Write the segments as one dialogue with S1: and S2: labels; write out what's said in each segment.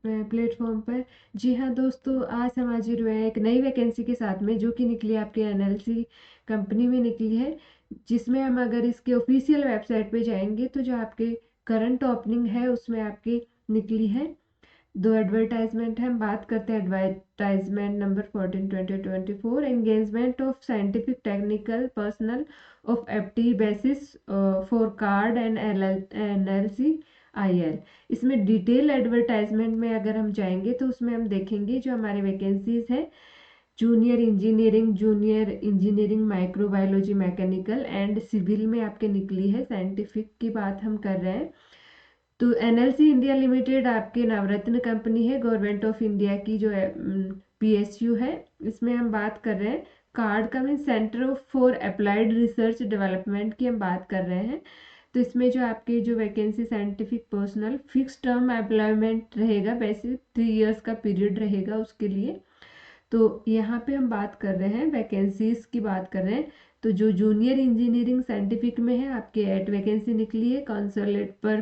S1: Platform पर। जी हाँ दोस्तों, आज हम हाजिर हुए हैं एक नई वैकेंसी के साथ में, जो कि निकली आपके एनएलसी कंपनी में निकली है, जिसमें हम अगर इसके ऑफिशियल वेबसाइट पे जाएंगे तो जो आपके करंट ओपनिंग है उसमें आपकी निकली है 2 एडवर्टाइजमेंट है। हम बात करते हैं advertisement number 14/2024, engagement of scientific technical personal of FT basis for card and NLC IL. इसमें डिटेल एडवर्टाइजमेंट में अगर हम जाएंगे तो उसमें हम देखेंगे जो हमारे वैकेंसीज है, junior engineering microbiology mechanical and civil में आपके निकली है। साइंटिफिक की बात हम कर रहे हैं तो एनएलसी इंडिया लिमिटेड आपकी नवरत्न कंपनी है, गवर्नमेंट ऑफ इंडिया की जो पीएसयू है। इसमें हम बात कर रहे हैं कार्ड का mean centre for applied research development की हम बात कर रहे हैं। तो इसमें जो आपके जो vacancy scientific personal fix term employment रहेगा, वैसे 3 इयर्स का पीरियड रहेगा उसके लिए। तो यहाँ पे हम बात कर रहे हैं वैकेंसीज की बात कर रहे हैं। तो जो जूनियर इंजीनियरिंग साइंटिफिक में है आपके 8 वैकेंसी निकली है। कंसोलेट पर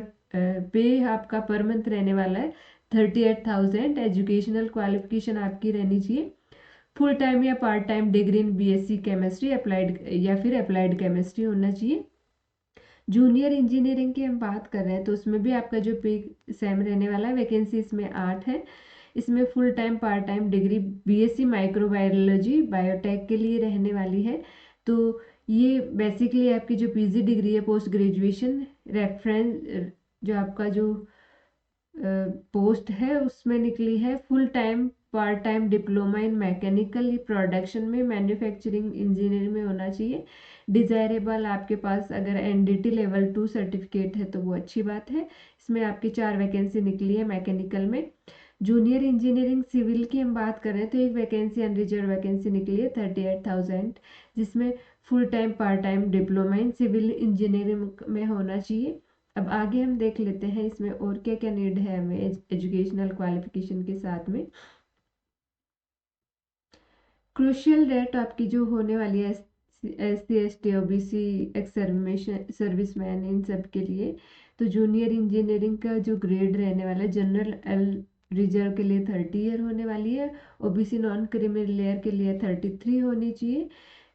S1: पे आपका पर मंथ रहने वाला है 38,000। एजुकेशनल क्वालिफिकेशन आपकी रहनी चाहिए फुल टाइम या part time degree in BSc chemistry applied या फिर अप्लाइड केमिस्ट्री होना चाहिए। जूनियर इंजीनियरिंग की हम बात कर रहे हैं तो उसमें भी आपका जो पे सेम रहने वाला है, वैकेंसी इसमें 8 है। इसमें full time part time degree BSc microbiology biotech के लिए रहने वाली है। तो ये बेसिकली आपकी जो पीजी डिग्री है पोस्ट ग्रेजुएशन रेफरेंस जो आपका जो पोस्ट है उसमें निकली है। Full time part time diploma इन मैकेनिकल प्रोडक्शन में मैन्युफैक्चरिंग इंजीनियरिंग में होना चाहिए। डिजायरेबल आपके पास अगर एनडीटी लेवल 2 सर्टिफिकेट है तो वो अच्छी बात है। इसमें आपकी 4 वैकेंसी निकली है मैकेनिकल में। जूनियर इंजीनियरिंग सिविल की हम बात कर रहे हैं तो एक वैकेंसी अनरिजर्व वैकेंसी निकली है 38,000, जिसमें full time part time diploma in civil engineering में होना चाहिए। अब आगे हम देख लेते हैं इसमें और क्या क्या नीड है हमें एजुकेशनल क्वालिफिकेशन के साथ में। क्रूशियल डेट आपकी जो होने वाली है SC ST OBC ex serviceman इन सब के लिए। तो जूनियर इंजीनियरिंग का जो ग्रेड रहने वाला है जनरल एल रिजर्व के लिए 30 ईयर होने वाली है। ओबीसी नॉन क्रिमिनल लेयर के लिए 33 होनी चाहिए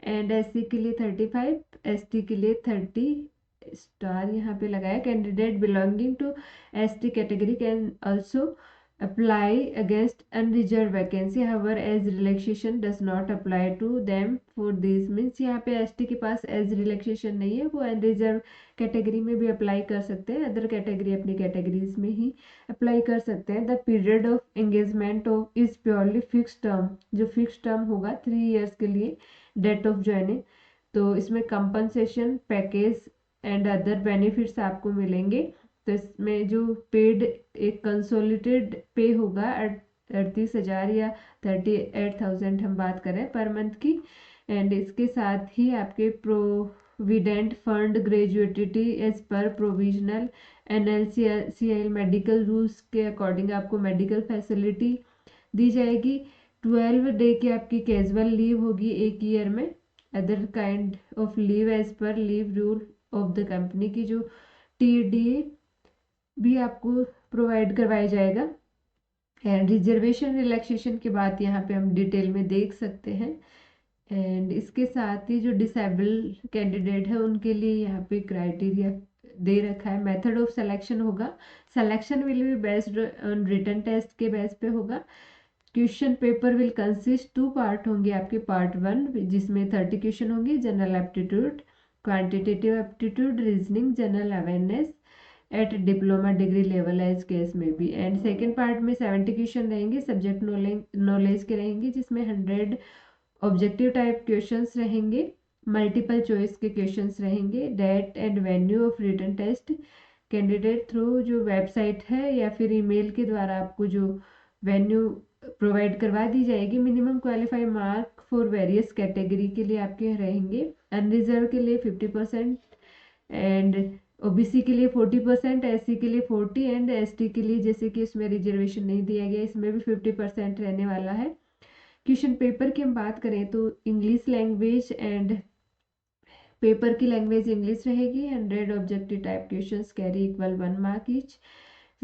S1: एंड एससी के लिए 35, एसटी के लिए 30 स्टार यहाँ पे लगाया। Candidate belonging to ST category can also apply against unreserved vacancy, however as relaxation does not apply to them for these means यहाँ पे एसटी के पास एज रिलैक्सेशन नहीं है, वो अनरिजर्व कैटेगरी में भी अप्लाई कर सकते हैं, अदर कैटेगरी अपनी कैटेगरीज में ही अप्लाई कर सकते हैं। The period of engagement of is purely fix term, जो फिक्स टर्म होगा 3 इयर्स के लिए डेट ऑफ ज्वाइनिंग। तो इसमें compensation package and other benefits आपको मिलेंगे। तो इसमें जो पेड एक कंसोलिडेटेड पे होगा 38,000 या 38,000 हम बात करें पर मंथ की। एंड इसके साथ ही आपके प्रोविडेंट फंड ग्रेजुएटिटी एज पर प्रोविजनल NLCL मेडिकल रूल्स के अकॉर्डिंग आपको मेडिकल फैसिलिटी दी जाएगी। 12 डे की आपकी कैजुअल लीव होगी एक ईयर में। Other kind of leave as per leave rule of the company की जो TDA भी आपको प्रोवाइड करवाया जाएगा। एंड रिजर्वेशन रिलैक्सेशन की बात यहाँ पे हम डिटेल में देख सकते हैं। एंड इसके साथ ही जो डिसेबल कैंडिडेट है उनके लिए यहाँ पे क्राइटेरिया दे रखा है। मेथड ऑफ सिलेक्शन होगा, selection will be based on written test के बेस पे होगा। Question paper will consist 2 part होंगे आपके। पार्ट 1 जिसमें 30 क्वेश्चन होंगे, general aptitude, quantitative aptitude, reasoning, general awareness at diploma degree level as case में भी। एंड सेकेंड पार्ट में 70 क्वेश्चन रहेंगे, सब्जेक्ट नॉलेज के रहेंगे, जिसमें 100 ऑब्जेक्टिव टाइप क्वेश्चंस रहेंगे, मल्टीपल चॉइस के क्वेश्चंस रहेंगे। Date and venue of written test candidate through जो वेबसाइट है या फिर ईमेल के द्वारा आपको जो वेन्यू प्रोवाइड करवा दी जाएगी। Minimum qualify mark for various category के लिए आपके रहेंगे। अनरिजर्व के लिए 50% एंड ओबीसी के लिए 40%, एससी के लिए 40 एंड एसटी के लिए जैसे कि इसमें रिजर्वेशन नहीं दिया गया इसमें भी 50% रहने वाला है। क्वेश्चन पेपर की हम बात करें तो इंग्लिश लैंग्वेज एंड पेपर की लैंग्वेज इंग्लिश रहेगी। 100 objective type questions carry equal 1 mark each.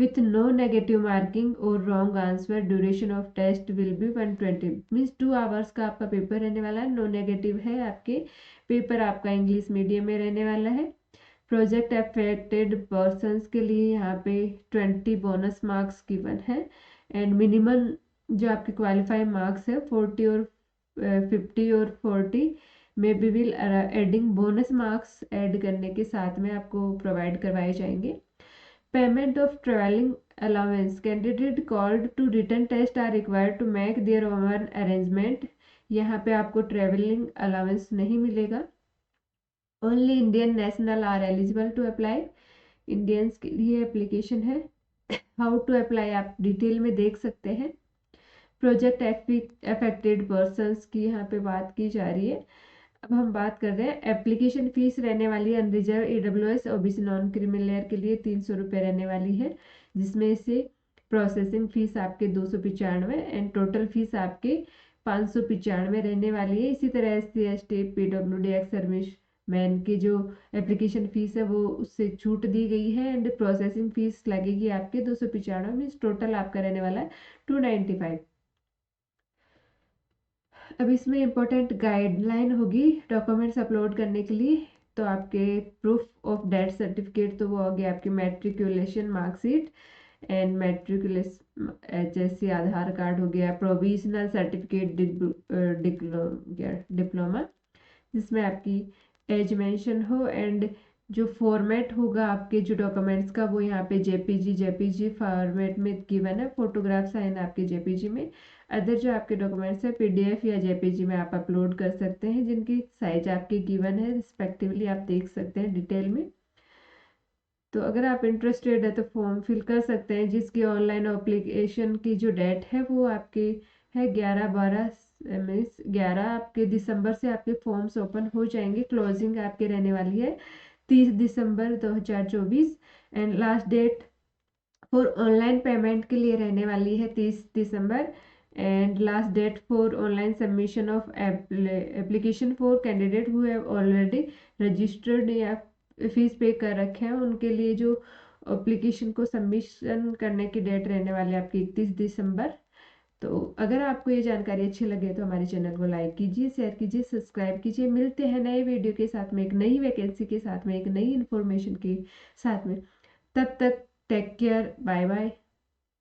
S1: with no negative marking or wrong answer. Duration of test will be 120 means 2 hours का आपका पेपर रहने वाला है. नो नेगेटिव है. आपके पेपर आपका इंग्लिश मीडियम में रहने वाला है. प्रोजेक्ट अफेक्टेड पर्सनस के लिए यहाँ पे 20 बोनस मार्क्स गिवन है. एंड मिनिमम जो आपके क्वालिफाइड मार्क्स है 40 और 50 और 40 में भी will adding bonus marks add करने के साथ में आपको प्रोवाइड करवाए जाएंगे. Payment of travelling allowance. Candidate called to written test are required to make their own arrangement. यहाँ पे आपको ट्रैवलिंग अलाउंस नहीं मिलेगा. Only Indian national are eligible to apply. Indians के लिए एप्लीकेशन है. हाउ टू अप्लाई आप डिटेल में देख सकते हैं. प्रोजेक्ट अफेक्टेड पर्सनस की यहाँ पे बात की जा रही है. अब हम बात कर रहे हैं एप्लीकेशन फीस रहने वाली है unreserved AWS OBC non criminal layer के लिए 300 रुपये रहने वाली है, जिसमें से प्रोसेसिंग फीस आपके 295 एंड टोटल फीस आपके 595 रहने वाली है. इसी तरह SC/ST PWD ex service man की जो एप्लीकेशन फीस है वो उससे छूट दी गई है एंड प्रोसेसिंग फीस लगेगी आपके 295 मीन्स टोटल आपका रहने वाला है 295. अब इसमें इम्पोर्टेंट गाइडलाइन होगी डॉक्यूमेंट्स अपलोड करने के लिए. तो आपके प्रूफ ऑफ डेथ सर्टिफिकेट तो वो हो गया आपकी matriculation marksheet and matriculation HSC Aadhaar card हो गया. प्रोविजनल सर्टिफिकेट डिप्लोमा जिसमें आपकी एज मेंशन हो एंड जो फॉर्मेट होगा आपके जो डॉक्यूमेंट्स का वो यहाँ पे JPG फॉर्मेट में गिवन है. फोटोग्राफ्स आए ना आपके JPG में. अदर जो आपके डॉक्यूमेंट्स है PDF या JPG में आप अपलोड कर सकते हैं जिनकी साइज आपके गिवन है रिस्पेक्टिवली आप देख सकते हैं डिटेल में. तो अगर आप इंटरेस्टेड है तो फॉर्म फिल कर सकते हैं जिसकी ऑनलाइन एप्लीकेशन की जो डेट है वो आपके है 11 आपके दिसंबर से आपके फॉर्म्स ओपन हो जाएंगे. क्लोजिंग आपके रहने वाली है 30 दिसंबर 2024 and last date for online payment के लिए रहने वाली है 30 दिसंबर and last date for online submission of application for candidate who have already registered या फीस पे कर रखे हैं उनके लिए जो एप्लीकेशन को सबमिशन करने की डेट रहने वाली है आपकी 31 दिसंबर. तो अगर आपको ये जानकारी अच्छी लगे तो हमारे चैनल को लाइक कीजिए, शेयर कीजिए, सब्सक्राइब कीजिए. मिलते हैं नए वीडियो के साथ में, एक नई वैकेंसी के साथ में, एक नई इन्फॉर्मेशन के साथ में. तब तक टेक केयर. Bye bye.